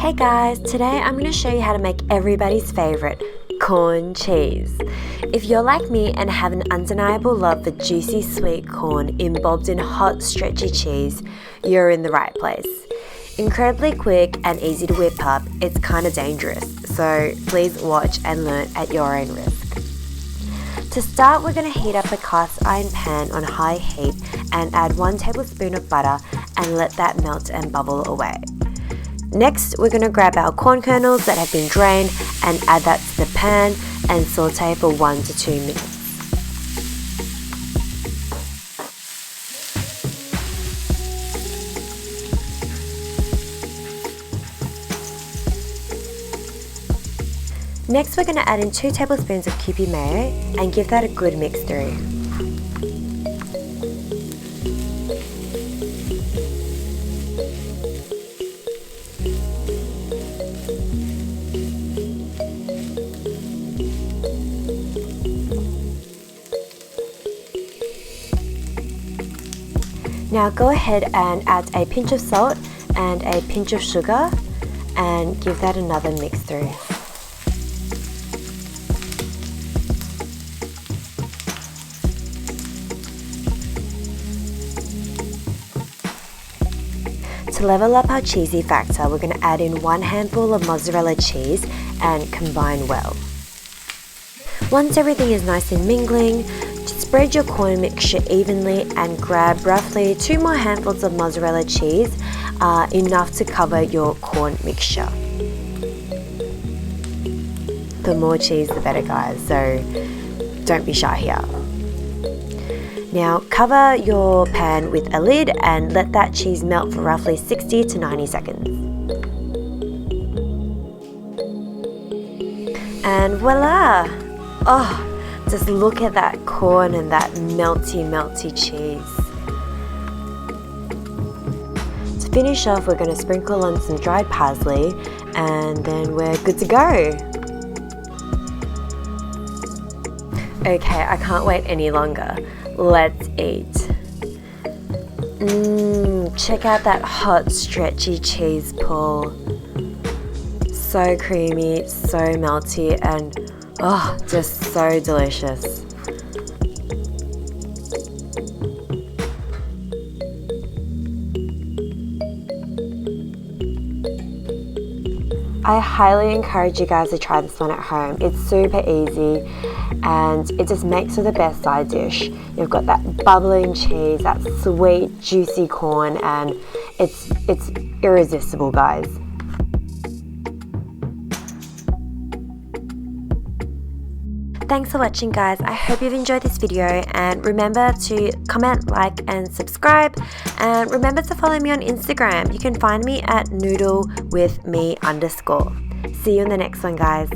Hey guys, today I'm going to show you how to make everybody's favorite, corn cheese. If you're like me and have an undeniable love for juicy sweet corn embalmed in hot stretchy cheese, you're in the right place. Incredibly quick and easy to whip up, it's kind of dangerous, so please watch and learn at your own risk. To start, we're going to heat up a cast iron pan on high heat and add 1 tablespoon of butter and let that melt and bubble away. Next, we're going to grab our corn kernels that have been drained and add that to the pan and saute for 1 to 2 minutes. Next, we're going to add in 2 tablespoons of kewpie mayo and give that a good mix through. Now go ahead and add a pinch of salt and a pinch of sugar and give that another mix through. To level up our cheesy factor, we're going to add in 1 handful of mozzarella cheese and combine well. Once everything is nice and mingling, spread your corn mixture evenly and grab roughly 2 more handfuls of mozzarella cheese, enough to cover your corn mixture. The more cheese the better, guys, so don't be shy here. Now cover your pan with a lid and let that cheese melt for roughly 60 to 90 seconds. And voila! Oh! Just look at that corn and that melty cheese. To finish off, we're going to sprinkle on some dried parsley and then we're good to go. Okay, I can't wait any longer. Let's eat. Check out that hot stretchy cheese pull. So creamy, so melty, and oh, just so delicious. I highly encourage you guys to try this one at home. It's super easy and it just makes for the best side dish. You've got that bubbling cheese, that sweet, juicy corn, and it's irresistible, guys. Thanks for watching, guys. I hope you've enjoyed this video, and remember to comment, like and subscribe, and remember to follow me on Instagram. You can find me at noodlewithme_. See you in the next one, guys.